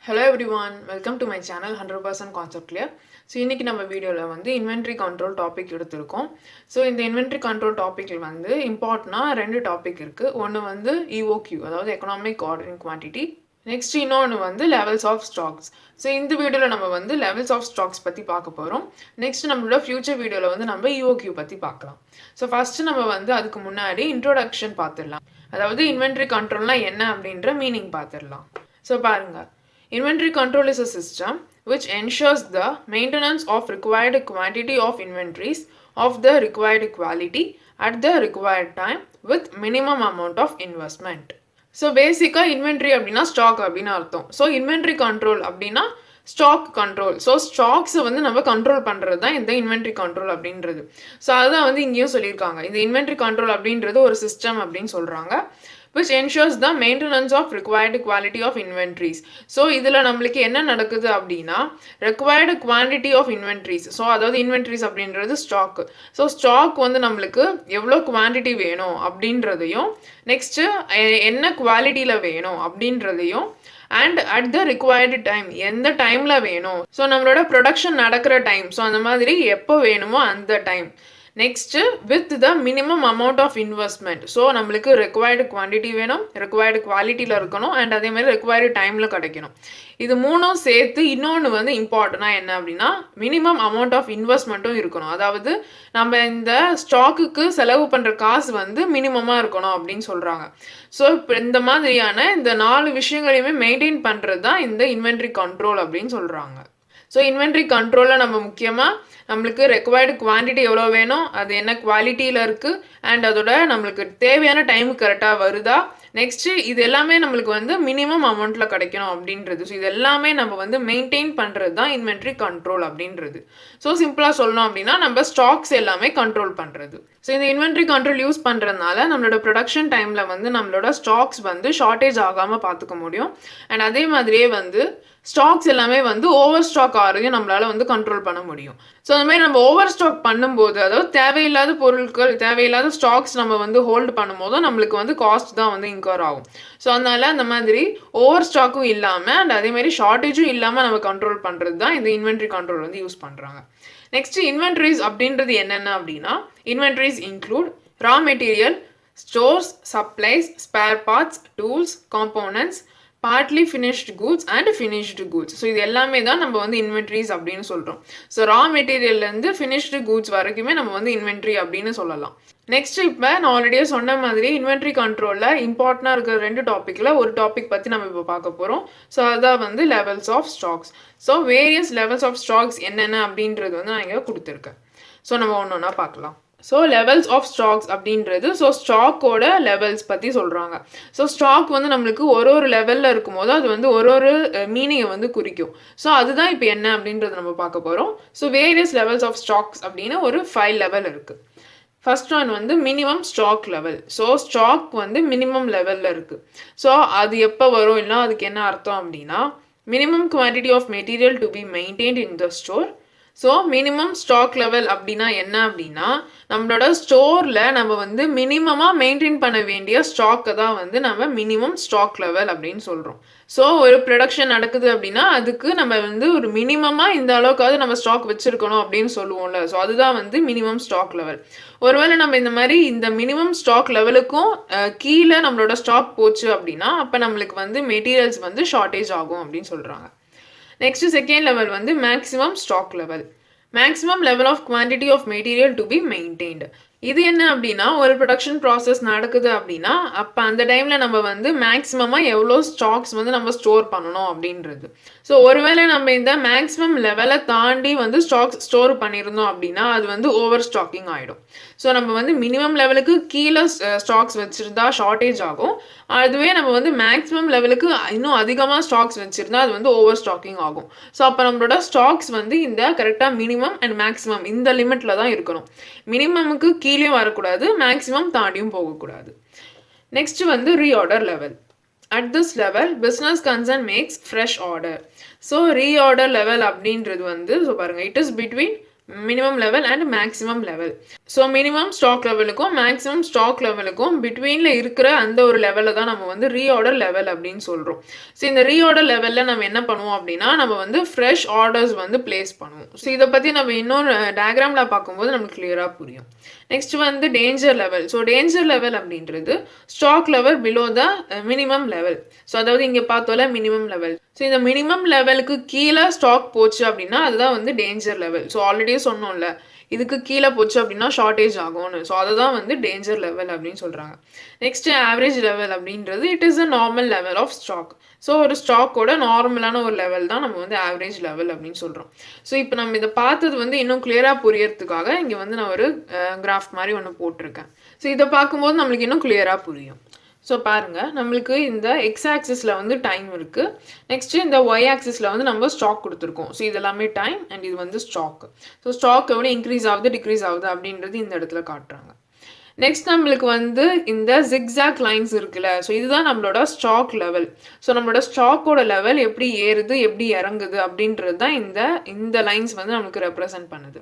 Hello everyone, welcome to my channel 100% Concept Clear. So இன்னைக்கு நம்ம வீடியோல வந்து inventory control topic எடுத்திருக்கோம். So இந்த inventory control topicல வந்து இம்பார்ட்டனா ரெண்டு டாபிக் இருக்கு. ஒன்னு வந்து EOQ அதாவது economic ordering quantity. நெக்ஸ்ட் இன்னொன்று வந்து லெவல்ஸ் ஆஃப் ஸ்டாக்ஸ். ஸோ இந்த வீடியோவில் நம்ம வந்து லெவல்ஸ் ஆஃப் ஸ்டாக்ஸ் பற்றி பார்க்க போகிறோம். நெக்ஸ்ட் நம்மளோட ஃபியூச்சர் வீடியோவில் வந்து நம்ம EOQ பற்றி பார்க்கலாம். ஸோ ஃபஸ்ட்டு நம்ம வந்து அதுக்கு முன்னாடி இன்ட்ரோடக்ஷன் பார்த்துடலாம். அதாவது இன்வென்ட்ரி கண்ட்ரோல்னால் என்ன அப்படின்ற மீனிங் பார்த்துடலாம். ஸோ பாருங்கள், inventory control is a system which ensures the maintenance of required quantity of inventories of the required quality at the required time with minimum amount of investment. So basically inventory அப்படின்னா stock அப்படின்னு அர்த்தம். So inventory control அப்படின்னா stock control. So stocks வந்து நம்ம control பண்ணுறது தான் இந்த inventory control அப்படின்றது. ஸோ அதுதான் வந்து இங்கேயும் சொல்லியிருக்காங்க. இந்த inventory control அப்படின்றது ஒரு சிஸ்டம் அப்படின்னு சொல்கிறாங்க, which ensures the maintenance of required quality of inventories. So இதில் நம்மளுக்கு என்ன நடக்குது அப்படின்னா required quantity of inventories. So அதாவது inventories அப்படின்றது ஸ்டாக். ஸோ ஸ்டாக் வந்து நம்மளுக்கு எவ்வளோ குவான்டிட்டி வேணும் அப்படின்றதையும், நெக்ஸ்ட்டு என்ன குவாலிட்டியில் வேணும் அப்படின்றதையும், and at the required time எந்த டைமில் வேணும், ஸோ நம்மளோட ப்ரொடக்ஷன் நடக்கிற டைம், ஸோ அந்த மாதிரி எப்போ வேணுமோ அந்த time. Next with the minimum amount of investment. So நம்மளுக்கு ரெக்வயர்டு குவான்டிட்டி வேணும், ரெக்வயர்டு குவாலிட்டியில் இருக்கணும், அண்ட் அதே மாதிரி ரெக்வயர்டு டைமில் கிடைக்கணும். இது மூணும் சேர்த்து இன்னொன்று வந்து இம்பார்ட்டனாக என்ன அப்படின்னா மினிமம் அமௌண்ட் ஆஃப் இன்வெஸ்ட்மெண்ட்டும் இருக்கணும். அதாவது நம்ம இந்த ஸ்டாக்குக்கு செலவு பண்ணுற காசு வந்து மினிமமாக இருக்கணும் அப்படின்னு சொல்கிறாங்க. ஸோ இப்போ இந்த மாதிரியான இந்த 4 விஷயங்களையுமே மெயின்டைன் பண்ணுறது தான் இந்த இன்வென்ட்ரி கண்ட்ரோல் அப்படின்னு சொல்கிறாங்க. ஸோ இன்வென்ட்ரி கண்ட்ரோலில் நம்ம முக்கியமாக நம்மளுக்கு ரெக்வயர்டு குவான்டிட்டி எவ்வளோ வேணும், அது என்ன குவாலிட்டியில் இருக்குது, அண்ட் அதோட நம்மளுக்கு தேவையான டைமுக்கு கரெக்டாக வருதா, நெக்ஸ்ட்டு இது எல்லாமே நம்மளுக்கு வந்து மினிமம் அமௌண்ட்டில் கிடைக்கணும் அப்படின்றது. ஸோ இது எல்லாமே நம்ம வந்து மெயின்டைன் பண்ணுறது தான் இன்வென்ட்ரி கண்ட்ரோல் அப்படின்றது. ஸோ சிம்பிளாக சொல்லணும் அப்படின்னா நம்ம ஸ்டாக்ஸ் எல்லாமே கண்ட்ரோல் பண்ணுறது. ஸோ இந்த இன்வென்ட்ரி கண்ட்ரோல் யூஸ் பண்ணுறதுனால நம்மளோட ப்ரொடக்ஷன் டைமில் வந்து நம்மளோட ஸ்டாக்ஸ் வந்து ஷார்ட்டேஜ் ஆகாமல் பார்த்துக்க முடியும். அண்ட் அதே மாதிரியே வந்து ஸ்டாக்ஸ் எல்லாமே வந்து ஓவர் ஸ்டாக் ஆகிறதையும் நம்மளால் வந்து கண்ட்ரோல் பண்ண முடியும். ஸோ அந்த மாதிரி நம்ம ஓவர் ஸ்டாக் பண்ணும்போது, அதாவது தேவையில்லாத பொருட்கள், தேவையில்லாத ஸ்டாக்ஸ் நம்ம வந்து ஹோல்டு பண்ணும்போது நம்மளுக்கு வந்து காஸ்ட் தான் வந்து இன்கர் ஆகும். ஸோ அதனால அந்த மாதிரி ஓவர் ஸ்டாக்கும் இல்லாமல் அண்ட் அதே மாதிரி ஷார்ட்டேஜும் இல்லாமல் நம்ம கண்ட்ரோல் பண்ணுறது தான் இந்த இன்வென்ட்ரி கண்ட்ரோல் வந்து யூஸ் பண்ணுறாங்க. நெக்ஸ்ட் இன்வென்ட்ரிஸ் அப்படின்றது என்னென்ன அப்படின்னா, inventories include raw material, stores, supplies, spare parts, tools, components, partly finished goods and finished goods. So இது எல்லாமே தான் நம்ம வந்து இன்வென்ட்ரிஸ் அப்படின்னு சொல்கிறோம். ஸோ ரா மெட்டீரியல்லேருந்து ஃபினிஷ்டு கூட்ஸ் வரைக்குமே நம்ம வந்து இன்வென்ட்ரி அப்படின்னு சொல்லலாம். நெக்ஸ்ட் இப்போ நான் ஆல்ரெடியே சொன்ன மாதிரி இன்வென்ட்ரி கண்ட்ரோலில் இம்பார்ட்டனாக இருக்கிற 2 டாப்பிக்கில் ஒரு டாபிக் பற்றி நம்ம இப்போ பார்க்க போகிறோம். ஸோ அதான் வந்து levels of stocks. So various levels of stocks என்னென்ன அப்படின்றது வந்து நான் இங்கே கொடுத்துருக்கேன். ஸோ நம்ம ஒன்று ஒன்றா பார்க்கலாம். ஸோ லெவல்ஸ் ஆஃப் ஸ்டாக்ஸ் அப்படின்றது ஸோ ஸ்டாக்கோட லெவல்ஸ் பற்றி சொல்கிறாங்க. ஸோ ஸ்டாக் வந்து நம்மளுக்கு ஒரு லெவலில் இருக்கும்போது அது வந்து ஒரு மீனிங்கை வந்து குறிக்கும். ஸோ அதுதான் இப்போ என்ன அப்படின்றது நம்ம பார்க்க போகிறோம். So various levels of stocks அப்படின்னு ஒரு 5 லெவல் இருக்குது. ஃபர்ஸ்ட் ஒன் வந்து minimum stock level. So stock வந்து மினிமம் லெவலில் இருக்குது. ஸோ அது எப்போ வரும், இல்லை அதுக்கு என்ன அர்த்தம் அப்படின்னா minimum quantity of material to be maintained in the store. So minimum stock level அப்படின்னா என்ன அப்படின்னா நம்மளோட ஸ்டோரில் நம்ம வந்து மினிமமாக மெயின்டைன் பண்ண வேண்டிய ஸ்டாக்கை தான் வந்து நம்ம மினிமம் ஸ்டாக் லெவல் அப்படின்னு சொல்கிறோம். ஸோ ஒரு ப்ரொடக்ஷன் நடக்குது அப்படின்னா அதுக்கு நம்ம வந்து ஒரு மினிமமாக இந்த அளவுக்காவது நம்ம ஸ்டாக் வச்சுருக்கணும் அப்படின்னு சொல்லுவோம்ல. ஸோ அதுதான் வந்து மினிமம் ஸ்டாக் லெவல். ஒருவேளை நம்ம இந்த மாதிரி இந்த மினிமம் ஸ்டாக் லெவலுக்கும் கீழே நம்மளோட ஸ்டாக் போச்சு அப்படின்னா அப்போ நம்மளுக்கு வந்து மெட்டீரியல்ஸ் வந்து ஷார்ட்டேஜ் ஆகும் அப்படின்னு சொல்கிறாங்க. நெக்ஸ்ட் செகண்ட் லெவல் வந்து maximum stock level. Maximum level of quantity of material to be maintained. இது என்ன அப்படின்னா ஒரு ப்ரொடக்ஷன் ப்ராசஸ் நடக்குது அப்படின்னா அப்போ அந்த டைமில் நம்ம வந்து மேக்ஸிமமாக எவ்வளோ ஸ்டாக்ஸ் வந்து நம்ம ஸ்டோர் பண்ணணும் அப்படின்றது. ஸோ ஒருவேளை நம்ம இந்த மேக்ஸிமம் லெவலை தாண்டி வந்து ஸ்டாக்ஸ் ஸ்டோர் பண்ணியிருந்தோம் அப்படின்னா அது வந்து ஓவர் ஸ்டாக்கிங் ஆகிடும். ஸோ நம்ம வந்து மினிமம் லெவலுக்கு கீழே ஸ்டாக்ஸ் வச்சுருந்தா ஷார்ட்டேஜ் ஆகும். அதுவே நம்ம வந்து மேக்ஸிமம் லெவலுக்கு இன்னும் அதிகமாக ஸ்டாக்ஸ் வச்சுருந்தா அது வந்து ஓவர் ஸ்டாக்கிங் ஆகும். ஸோ அப்போ நம்மளோட ஸ்டாக்ஸ் வந்து இந்த கரெக்டாக மினிமம் அண்ட் மேக்ஸிமம் இந்த லிமிட்டில் தான் இருக்கணும். மினிமமுக்கு கீழேயும் வரக்கூடாது, மேக்ஸிமம் தாண்டியும் போகக்கூடாது. நெக்ஸ்ட் வந்து reorder level. At this level, business concern makes fresh order. So reorder level அப்படின்றது வந்து ஸோ பாருங்கள், it is between minimum level and maximum level. So minimum stock லெவலுக்கும் மேக்ஸிமம் ஸ்டாக் லெவலுக்கும் பிட்வீனில் இருக்கிற அந்த ஒரு லெவலில் தான் நம்ம வந்து ரீஆர்டர் லெவல் அப்படின்னு சொல்கிறோம். ஸோ இந்த ரீஆர்டர் லெவலில் நம்ம என்ன பண்ணுவோம் அப்படின்னா நம்ம வந்து ஃப்ரெஷ் ஆர்டர்ஸ் வந்து பிளேஸ் பண்ணுவோம். ஸோ இதை பற்றி நம்ம இன்னொரு டயக்ராமில் பார்க்கும்போது நமக்கு கிளியராக புரியும். நெக்ஸ்ட் வந்து danger level. So danger level அப்படின்றது stock level below the minimum level. So அதாவது இங்கே பார்த்தோம்ல மினிமம் லெவல். ஸோ இந்த மினிமம் லெவலுக்கு கீழே ஸ்டாக் போச்சு அப்படின்னா அதுதான் வந்து டேஞ்சர் லெவல். ஸோ ஆல்ரெடியே சொன்னோம்ல இதுக்கு கீழே போச்சு அப்படின்னா ஷார்ட்டேஜ் ஆகும்னு. ஸோ அதை தான் வந்து டேஞ்சர் லெவல் அப்படின்னு சொல்கிறாங்க. நெக்ஸ்ட் ஆவரேஜ் லெவல் அப்படின்றது it is a normal level of stock. So ஒரு ஸ்டாக்கோட நார்மலான ஒரு லெவல் தான் நம்ம வந்து ஆவரேஜ் லெவல் அப்படின்னு சொல்கிறோம். ஸோ இப்போ நம்ம இதை பார்த்தது வந்து இன்னும் கிளியராக புரியறதுக்காக இங்கே வந்து நான் ஒரு கிராஃப் மாதிரி ஒன்று போட்டிருக்கேன். ஸோ இதை பார்க்கும்போது நம்மளுக்கு இன்னும் கிளியராக புரியும். ஸோ பாருங்கள் நம்மளுக்கு இந்த எக்ஸ் ஆக்சிஸில் வந்து டைம் இருக்குது. நெக்ஸ்ட்டு இந்த ஒய் ஆக்சிஸில் வந்து நம்ம ஸ்டாக் கொடுத்துருக்கோம். ஸோ இது எல்லாமே டைம் அண்ட் இது வந்து ஸ்டாக். ஸோ ஸ்டாக் எவ்வளோ இன்க்ரீஸ் ஆகுது டிக்ரீஸ் ஆகுது அப்படின்றது இந்த இடத்துல காட்டுறாங்க. நெக்ஸ்ட் நம்மளுக்கு வந்து இந்த ஜிக்ஸாக் லைன்ஸ் இருக்குல்ல, ஸோ இதுதான் நம்மளோட ஸ்டாக் லெவல். ஸோ நம்மளோட ஸ்டாக்கோட லெவல் எப்படி ஏறுது எப்படி இறங்குது அப்படின்றது தான் இந்த லைன்ஸ் வந்து நமக்கு ரெப்ரசன்ட் பண்ணுது.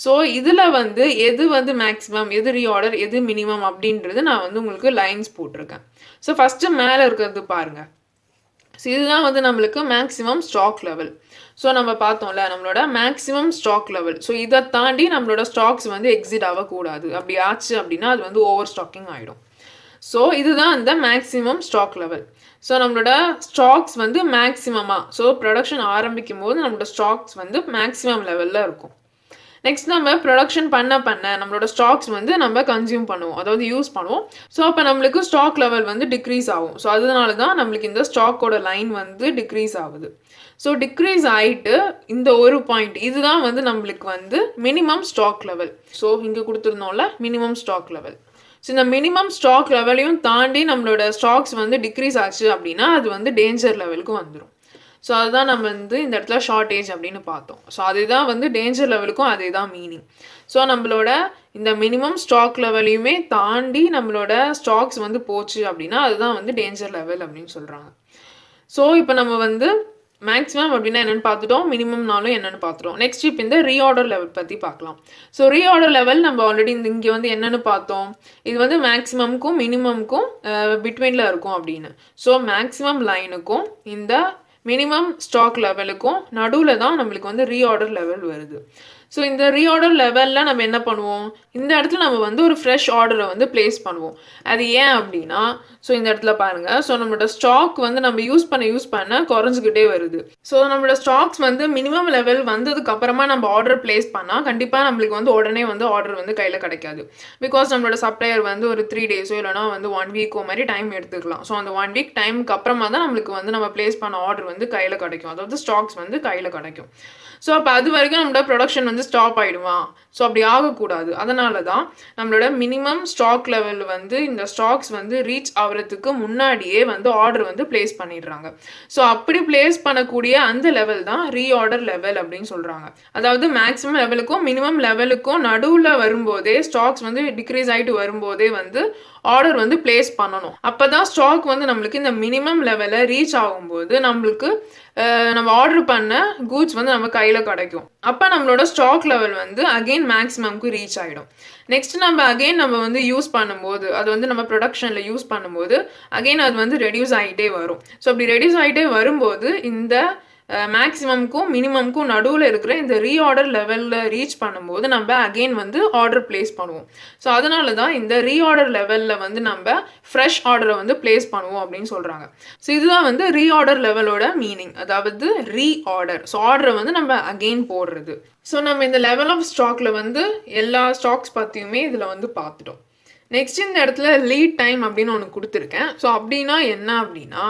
ஸோ இதில் வந்து எது வந்து மேக்ஸிமம் எது ரீஆர்டர் எது மினிமம் அப்படின்றது நான் வந்து உங்களுக்கு லைன்ஸ் போட்டிருக்கேன். ஸோ ஃபஸ்ட்டு மேலே இருக்கிறது பாருங்கள். ஸோ இதுதான் வந்து நம்மளுக்கு மேக்ஸிமம் ஸ்டாக் லெவல். ஸோ நம்ம பார்த்தோம்ல நம்மளோட மேக்ஸிமம் ஸ்டாக் லெவல். ஸோ இதை தாண்டி நம்மளோட ஸ்டாக்ஸ் வந்து எக்ஸிட் ஆகக்கூடாது. அப்படி ஆச்சு அப்படின்னா அது வந்து ஓவர் ஸ்டாக்கிங் ஆகிடும். ஸோ இதுதான் இந்த மேக்ஸிமம் ஸ்டாக் லெவல். ஸோ நம்மளோட ஸ்டாக்ஸ் வந்து மேக்ஸிமமாக ஸோ ப்ரொடக்ஷன் ஆரம்பிக்கும் போது நம்மளோட ஸ்டாக்ஸ் வந்து மேக்ஸிமம் லெவலில் இருக்கும். நெக்ஸ்ட் நம்ம ப்ரொடக்ஷன் பண்ண நம்மளோட ஸ்டாக்ஸ் வந்து நம்ம கன்சியூம் பண்ணுவோம், அதாவது யூஸ் பண்ணுவோம். ஸோ அப்போ நம்மளுக்கு ஸ்டாக் லெவல் வந்து டிக்ரீஸ் ஆகும். ஸோ அதனால தான் நம்மளுக்கு இந்த ஸ்டாக்கோட லைன் வந்து டிக்ரீஸ் ஆகுது. ஸோ டிக்ரீஸ் ஆகிட்டு இந்த ஒரு பாயிண்ட் இதுதான் வந்து நம்மளுக்கு வந்து மினிமம் ஸ்டாக் லெவல். ஸோ இங்கே கொடுத்துருந்தோம்ல மினிமம் ஸ்டாக் லெவல். ஸோ இந்த மினிமம் ஸ்டாக் லெவலையும் தாண்டி நம்மளோட ஸ்டாக்ஸ் வந்து டிக்ரீஸ் ஆச்சு அப்படின்னா அது வந்து டேஞ்சர் லெவலுக்கு வந்துடும். ஸோ அதுதான் நம்ம வந்து இந்த இடத்துல ஷார்ட்டேஜ் அப்படின்னு பார்த்தோம். ஸோ அதுதான் வந்து டேஞ்சர் லெவலுக்கும் அதே தான் மீனிங். ஸோ நம்மளோட இந்த மினிமம் ஸ்டாக் லெவலையுமே தாண்டி நம்மளோட ஸ்டாக்ஸ் வந்து போச்சு அப்படின்னா அதுதான் வந்து டேஞ்சர் லெவல் அப்படின்னு சொல்கிறாங்க. ஸோ இப்போ நம்ம வந்து மேக்ஸிமம் அப்படின்னா என்னென்னு பார்த்துட்டோம், மினிமம்னாலும் என்னென்னு பார்த்துட்டோம். நெக்ஸ்ட் இப்போ இந்த ரீஆர்டர் லெவல் பற்றி பார்க்கலாம். ஸோ ரீஆர்டர் லெவல் நம்ம ஆல்ரெடி இங்கே வந்து என்னென்னு பார்த்தோம், இது வந்து மேக்ஸிமம்க்கும் மினிமம்க்கும் பிட்வீனில் இருக்கும் அப்படின்னு. ஸோ மேக்ஸிமம் லைனுக்கும் இந்த மினிமம் ஸ்டாக் லெவலுக்கும் நடுவில் தான் நம்மளுக்கு வந்து ரீஆர்டர் லெவல் வருது. ஸோ இந்த ரீஆர்டர் லெவலில் நம்ம என்ன பண்ணுவோம், இந்த இடத்துல நம்ம வந்து ஒரு ஃப்ரெஷ் ஆர்டரை வந்து பிளேஸ் பண்ணுவோம். அது ஏன் அப்படின்னா ஸோ இந்த இடத்துல பாருங்கள், ஸோ நம்மளோட ஸ்டாக் வந்து நம்ம யூஸ் பண்ண குறைஞ்சிக்கிட்டே வருது. ஸோ நம்மளோட ஸ்டாக்ஸ் வந்து மினிமம் லெவல் வந்ததுக்கு அப்புறமா நம்ம ஆர்டர் பிளேஸ் பண்ணால் கண்டிப்பாக நம்மளுக்கு வந்து உடனே வந்து ஆர்டர் வந்து கையில் கிடைக்காது. பிகாஸ் நம்மளோட சப்ளையர் வந்து ஒரு 3 டேஸோ இல்லைனா வந்து 1 வீக்கோ மாதிரி டைம் எடுத்துக்கலாம். ஸோ அந்த 1 வீக் டைமுக்கு அப்புறமா தான் நம்மளுக்கு வந்து நம்ம பிளேஸ் பண்ண ஆர்டர் வந்து கையில் கிடைக்கும், அதாவது ஸ்டாக்ஸ் வந்து கையில் கிடைக்கும். ஸோ அப்போ அது வரைக்கும் நம்மளோட ப்ரொடக்ஷன் வந்து ஸ்டாப் ஆகிடுமா? ஸோ அப்படி ஆகக்கூடாது. அதனால தான் நம்மளோட மினிமம் ஸ்டாக் லெவல் வந்து இந்த ஸ்டாக்ஸ் வந்து ரீச் ஆகிறதுக்கு முன்னாடியே வந்து ஆர்டர் வந்து பிளேஸ் பண்ணிடுறாங்க. ஸோ அப்படி பிளேஸ் பண்ணக்கூடிய அந்த லெவல் தான் ரீஆர்டர் லெவல் அப்படின்னு சொல்கிறாங்க. அதாவது மேக்ஸிமம் லெவலுக்கும் மினிமம் லெவலுக்கும் நடுவில் வரும்போதே ஸ்டாக்ஸ் வந்து டிக்ரீஸ் ஆகிட்டு வரும்போதே வந்து ஆர்டர் வந்து பிளேஸ் பண்ணணும். அப்போ தான் ஸ்டாக் வந்து நம்மளுக்கு இந்த மினிமம் லெவலை ரீச் ஆகும்போது நம்மளுக்கு நம்ம ஆர்டர் பண்ண கூட்ஸ் வந்து நம்ம கையில் கிடைக்கும். அப்போ நம்மளோட ஸ்டாக் லெவல் வந்து அகெயின் மேக்ஸிமம்க்கு ரீச் ஆகிடும். நெக்ஸ்ட் நம்ம வந்து யூஸ் பண்ணும்போது அது வந்து நம்ம ப்ரொடக்ஷனில் யூஸ் பண்ணும்போது அகெயின் அது வந்து ரெடியூஸ் ஆகிட்டே வரும். ஸோ அப்படி ரெடியூஸ் ஆகிட்டே வரும்போது இந்த மேக்ஸிமம்க்கும் மினிமம்க்கும் நடுவில் இருக்கிற இந்த ரீஆர்டர் லெவலில் ரீச் பண்ணும்போது நம்ம அகெயின் வந்து ஆர்டர் பிளேஸ் பண்ணுவோம். ஸோ அதனால தான் இந்த ரீஆர்டர் லெவலில் வந்து நம்ம ஃப்ரெஷ் ஆர்டரை வந்து பிளேஸ் பண்ணுவோம் அப்படின்னு சொல்கிறாங்க. ஸோ இதுதான் வந்து ரீஆர்டர் லெவலோட மீனிங், அதாவது ரீஆர்டர். ஸோ ஆர்டரை வந்து நம்ம அகெயின் போடுறது. ஸோ நம்ம இந்த லெவல் ஆஃப் ஸ்டாக்ல வந்து எல்லா ஸ்டாக்ஸ் பற்றியுமே இதில் வந்து பார்த்துட்டோம். நெக்ஸ்ட் இந்த இடத்துல லீட் டைம் அப்படின்னு ஒன்று கொடுத்துருக்கேன். ஸோ அப்படின்னா என்ன அப்படின்னா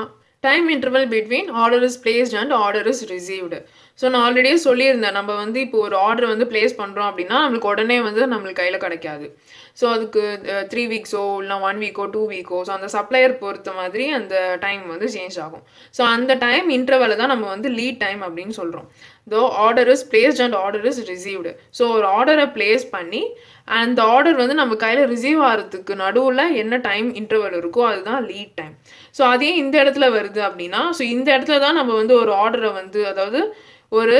time interval between order is placed and order is received. So நான் ஆல்ரெடியே சொல்லியிருந்தேன், நம்ம வந்து இப்போ ஒரு ஆர்டர் வந்து பிளேஸ் பண்ணுறோம் அப்படின்னா நம்மளுக்கு உடனே வந்து நம்மளுக்கு கையில் கிடைக்காது. ஸோ அதுக்கு 3 வீக்ஸோ இல்லைனா 1 வீக்கோ 2 வீக்கோ ஸோ அந்த சப்ளையர் பொறுத்த மாதிரி அந்த டைம் வந்து சேஞ்ச் ஆகும். ஸோ அந்த டைம் இன்டர்வலை தான் நம்ம வந்து லீட் டைம் அப்படின்னு சொல்கிறோம். தோ order is placed and order is received. So ஒரு ஆர்டரை பிளேஸ் பண்ணி அந்த ஆர்டர் வந்து நம்ம கையில் ரிசீவ் ஆகிறதுக்கு நடுவில் என்ன டைம் இன்டர்வல் இருக்கோ அதுதான் லீட் டைம். ஸோ அதே இந்த இடத்துல வருது அப்படின்னா ஸோ இந்த இடத்துல தான் நம்ம வந்து ஒரு ஆர்டரை வந்து அதாவது ஒரு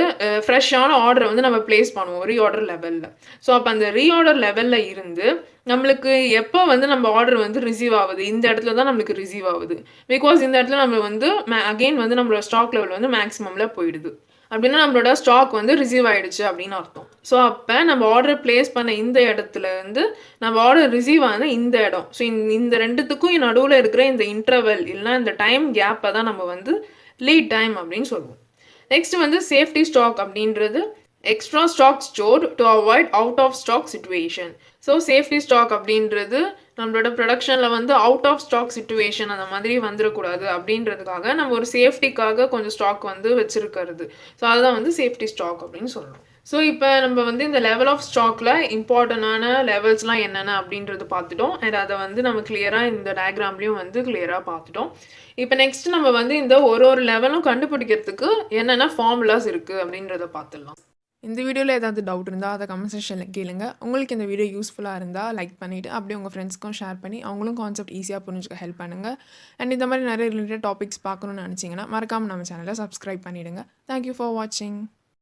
ஃப்ரெஷ்ஷான ஆர்டரை வந்து நம்ம ப்ளேஸ் பண்ணுவோம் ரீஆர்டர் லெவலில். ஸோ அப்போ அந்த ரீஆர்டர் லெவலில் இருந்து நம்மளுக்கு எப்போ வந்து நம்ம ஆர்டர் வந்து ரிசீவ் ஆகுது, இந்த இடத்துல தான் நம்மளுக்கு ரிசீவ் ஆகுது. பிகாஸ் இந்த இடத்துல நம்ம வந்து அகெயின் வந்து நம்மளோட ஸ்டாக் லெவல் வந்து மேக்ஸிமமில் போயிடுது. அப்படின்னா நம்மளோட ஸ்டாக் வந்து ரிசீவ் ஆயிடுச்சு அப்படின்னு அர்த்தம். ஸோ அப்போ நம்ம ஆர்டர் ப்ளேஸ் பண்ண இந்த இடத்துல இருந்து நம்ம ஆர்டர் ரிசீவ் ஆன இந்த இடம், ஸோ இந்த ரெண்டுத்துக்கும் நடுவில் இருக்கிற இந்த இன்டர்வல் இல்லைனா இந்த டைம் கேப்பை தான் நம்ம வந்து லீட் டைம் அப்படின்னு சொல்லுவோம். நெக்ஸ்ட் வந்து சேஃப்டி ஸ்டாக் அப்படின்றது extra stock stored to avoid out of stock situation. So safety stock அப்படின்றது நம்மளோட ப்ரொடக்ஷனில் வந்து அவுட் ஆஃப் ஸ்டாக் சிச்சுவேஷன் அந்த மாதிரி வந்துடக்கூடாது அப்படின்றதுக்காக நம்ம ஒரு சேஃப்டிக்காக கொஞ்சம் ஸ்டாக் வந்து வச்சுருக்கிறது. ஸோ அதுதான் வந்து சேஃப்டி ஸ்டாக் அப்படின்னு சொல்லணும். ஸோ இப்போ நம்ம வந்து இந்த லெவல் ஆஃப் ஸ்டாக்ல இம்பார்ட்டண்டான லெவல்ஸ்லாம் என்னென்ன அப்படின்றது பார்த்துட்டோம். அண்ட் அதை வந்து நம்ம கிளியராக இந்த டயக்ராம்லேயும் வந்து கிளியராக பார்த்துட்டோம். இப்போ நெக்ஸ்ட் நம்ம வந்து இந்த ஒரு லெவலும் கண்டுபிடிக்கிறதுக்கு என்னென்ன ஃபார்முலாஸ் இருக்குது அப்படின்றத பார்த்துடலாம். இந்த வீடியோவில் ஏதாவது டவுட் இருந்தால் அதை கமெண்ட் செக்ஷனில் கேளுங்க. உங்களுக்கு இந்த வீடியோ யூஸ்ஃபுல்லாக இருந்தால் லைக் பண்ணிவிட்டு அப்படியே உங்கள் ஃப்ரெண்ட்ஸ்க்கும் ஷேர் பண்ணி அவங்களும் கான்செப்ட் ஈஸியாக புரிஞ்சுக்க ஹெல்ப் பண்ணுங்கள். அண்ட் இந்த மாதிரி நிறைய ரிலேட்டட் டாபிக்ஸ் பார்க்கணுன்னு நினச்சிங்கன்னா மறக்காமல் நம்ம சேனலை சப்ஸ்கிரைப் பண்ணிவிடுங்க. தேங்க்யூ ஃபார் வாட்சிங்.